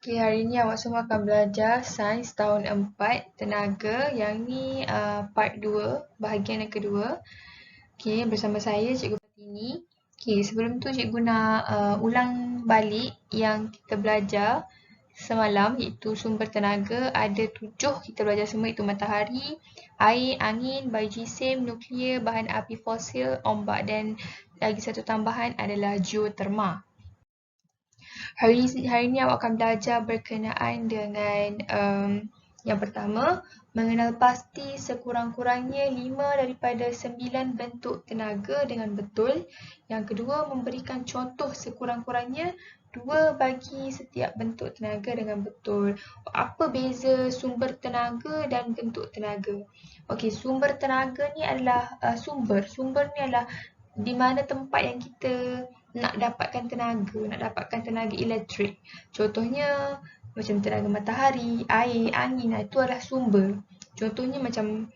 Okay, hari ni awak semua akan belajar Sains tahun 4 Tenaga. Yang ni part 2, bahagian yang kedua. Okay, bersama saya Cikgu Fatini. Okay, sebelum tu Cikgu nak ulang balik yang kita belajar semalam, iaitu sumber tenaga. Ada 7 kita belajar semua, iaitu matahari, air, angin, biogeosim, nuklear, bahan api fosil, ombak, dan lagi satu tambahan adalah geoterma. Hari ni awak akan belajar berkenaan dengan yang pertama, mengenal pasti sekurang-kurangnya 5 daripada 9 bentuk tenaga dengan betul. Yang kedua, memberikan contoh sekurang-kurangnya 2 bagi setiap bentuk tenaga dengan betul. Apa beza sumber tenaga dan bentuk tenaga? Okey, sumber tenaga ni adalah sumber. Sumber ni adalah di mana tempat yang kita nak dapatkan tenaga elektrik. Contohnya macam tenaga matahari, air, angin, itu adalah sumber. Contohnya macam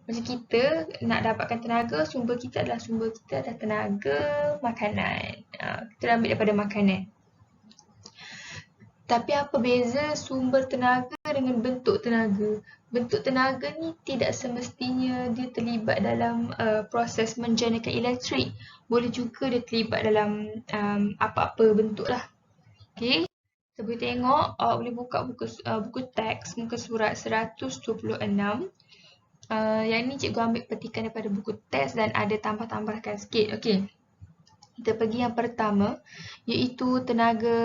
kita nak dapatkan tenaga, sumber kita adalah tenaga makanan. Kita ambil daripada makanan. Tapi apa beza sumber tenaga dengan bentuk tenaga? Bentuk tenaga ni tidak semestinya dia terlibat dalam proses menjanakan elektrik. Boleh juga dia terlibat dalam apa-apa bentuk lah. Okay. Kita boleh tengok, awak boleh buka buku teks, muka surat 126. Yang ni cikgu ambil petikan daripada buku teks dan ada tambah-tambahkan sikit. Okay. Kita pergi yang pertama, iaitu tenaga.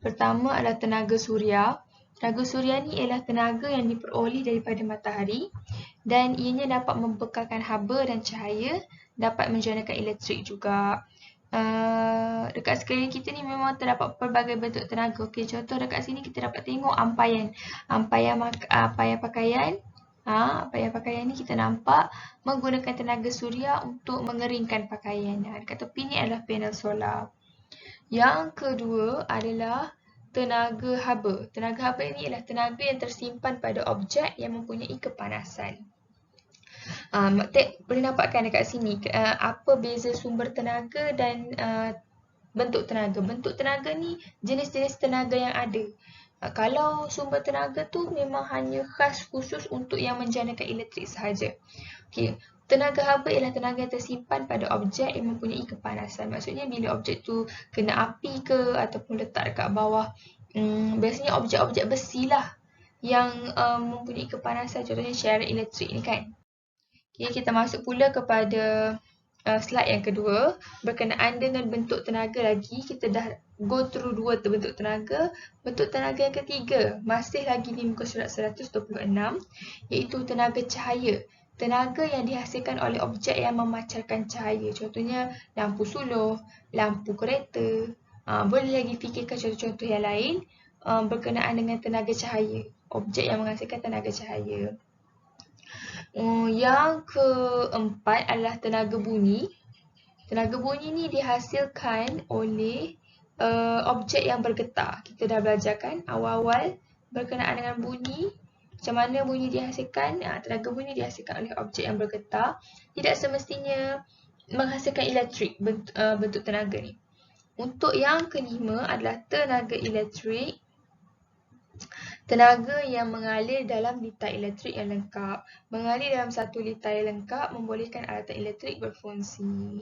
Pertama adalah tenaga suria. Tenaga suria ni ialah tenaga yang diperoleh daripada matahari dan ianya dapat membekalkan haba dan cahaya, dapat menjanakan elektrik juga. Dekat sekeliling kita ni memang terdapat pelbagai bentuk tenaga. Okey, contoh dekat sini kita dapat tengok ampaian. Ampaian pakaian. Ampaian pakaian ni kita nampak menggunakan tenaga suria untuk mengeringkan pakaian. Dekat tepi ni adalah panel solar. Yang kedua adalah tenaga haba. Tenaga haba ini adalah tenaga yang tersimpan pada objek yang mempunyai kepanasan. Boleh nampakkan dekat sini apa beza sumber tenaga dan bentuk tenaga. Bentuk tenaga ni jenis-jenis tenaga yang ada. Kalau sumber tenaga tu memang hanya khas khusus untuk yang menjanakan elektrik sahaja. Okay. Tenaga haba ialah tenaga yang tersimpan pada objek yang mempunyai kepanasan. Maksudnya bila objek tu kena api ke ataupun letak dekat bawah, biasanya objek-objek besi lah yang mempunyai kepanasan, contohnya syarah elektrik ni kan. Okay, kita masuk pula kepada slide yang kedua. Berkenaan dengan bentuk tenaga lagi, kita dah go through 2 bentuk tenaga. Bentuk tenaga yang ketiga, masih lagi di muka surat 126, iaitu tenaga cahaya. Tenaga yang dihasilkan oleh objek yang memancarkan cahaya. Contohnya lampu suluh, lampu kereta. Boleh lagi fikirkan contoh-contoh yang lain berkenaan dengan tenaga cahaya. Objek yang menghasilkan tenaga cahaya. Yang keempat adalah tenaga bunyi. Tenaga bunyi ni dihasilkan oleh objek yang bergetar. Kita dah belajar kan awal-awal berkenaan dengan bunyi. Macam mana bunyi dihasilkan? Tenaga bunyi dihasilkan oleh objek yang bergetar. Tidak semestinya menghasilkan elektrik bentuk tenaga ni. Untuk yang kelima adalah tenaga elektrik. Tenaga yang mengalir dalam litar elektrik yang lengkap. Mengalir dalam satu litar yang lengkap membolehkan alatan elektrik berfungsi.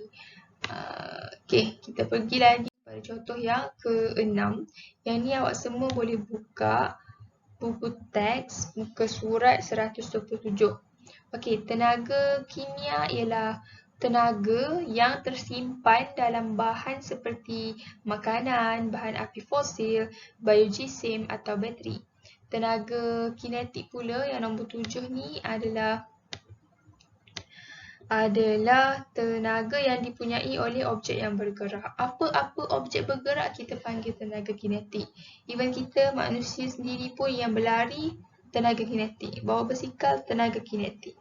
Okey, kita pergi lagi pada contoh yang ke-6. Yang ni awak semua boleh buka buku teks muka surat 127. Okey, tenaga kimia ialah tenaga yang tersimpan dalam bahan seperti makanan, bahan api fosil, biogeosim atau bateri. Tenaga kinetik pula yang nombor 7 ni adalah tenaga yang dipunyai oleh objek yang bergerak. Apa-apa objek bergerak kita panggil tenaga kinetik. Even kita manusia sendiri pun yang berlari, tenaga kinetik. Bawa basikal, tenaga kinetik.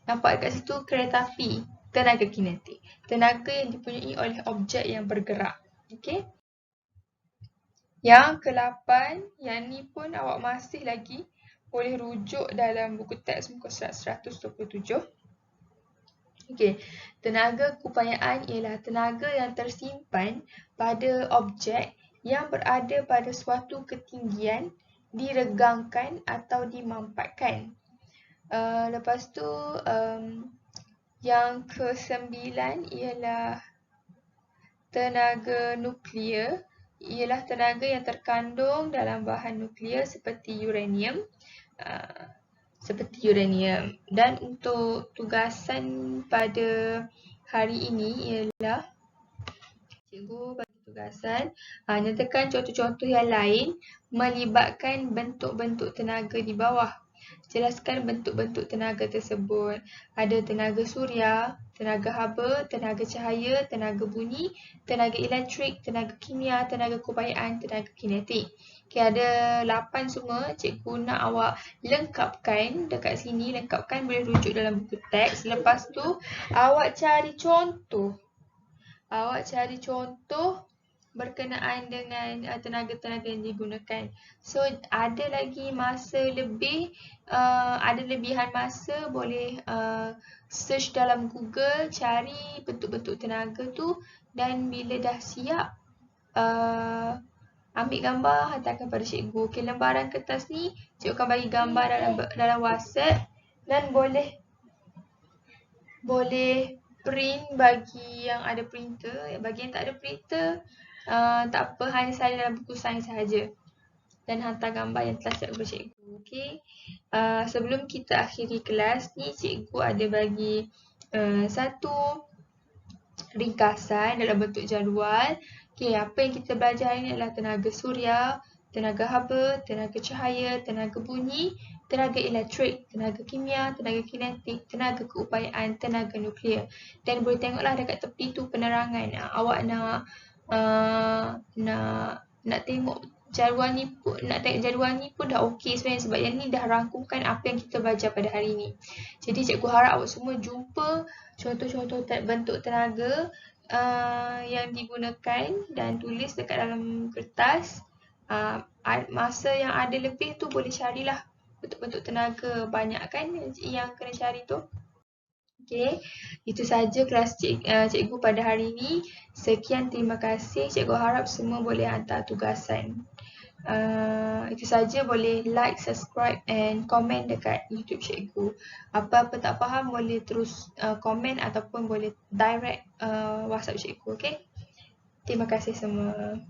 Nampak kat situ kereta api, tenaga kinetik. Tenaga yang dipunyai oleh objek yang bergerak. Okey. Yang ke-8, yang ni pun awak masih lagi boleh rujuk dalam buku teks muka surat 127. Okey, tenaga keupayaan ialah tenaga yang tersimpan pada objek yang berada pada suatu ketinggian, diregangkan atau dimampatkan. Lepas tu yang ke-9 ialah tenaga nuklear, ialah tenaga yang terkandung dalam bahan nuklear seperti uranium. Dan untuk tugasan pada hari ini ialah cikgu bagi tugasan nyatakan contoh-contoh yang lain melibatkan bentuk-bentuk tenaga di bawah. Jelaskan bentuk-bentuk tenaga tersebut. Ada tenaga suria, tenaga haba, tenaga cahaya, tenaga bunyi, tenaga elektrik, tenaga kimia, tenaga keupayaan, tenaga kinetik. Okay, ada 8 semua. Cikgu nak awak lengkapkan dekat sini. Lengkapkan boleh rujuk dalam buku teks. Lepas tu awak cari contoh. Berkenaan dengan tenaga-tenaga yang digunakan. So, ada lagi masa lebih, ada lebihan masa, boleh search dalam Google, cari bentuk-bentuk tenaga tu, dan bila dah siap, ambil gambar, hantarkan pada cikgu. Okay, lembaran kertas ni, cikgu akan bagi gambar dalam WhatsApp, dan boleh print bagi yang ada printer. Bagi yang tak ada printer, tak apa, hanya salin dalam buku sains sahaja dan hantar gambar yang telah siap kepada cikgu. Okay. Sebelum kita akhiri kelas ni, cikgu ada bagi satu ringkasan dalam bentuk jadual. Okay, apa yang kita belajar hari ni adalah tenaga suria, tenaga haba, tenaga cahaya, tenaga bunyi, tenaga elektrik, tenaga kimia, tenaga kinetik, tenaga keupayaan, tenaga nuklear. Dan boleh tengoklah dekat tepi tu penerangan. Awak nak tengok jadual ni pun, dah okey sebenarnya, sebab yang ni dah rangkumkan apa yang kita belajar pada hari ni. Jadi cikgu harap awak semua jumpa contoh-contoh bentuk tenaga yang digunakan dan tulis dekat dalam kertas. Masa yang ada lebih tu boleh carilah bentuk-bentuk tenaga, banyak kan yang kena cari tu. Okay, itu saja kelas cikgu pada hari ini. Sekian, terima kasih. Cikgu harap semua boleh hantar tugasan. Itu saja, boleh like, subscribe and komen dekat YouTube cikgu. Apa-apa tak faham boleh terus komen ataupun boleh direct WhatsApp cikgu. Okay? Terima kasih semua.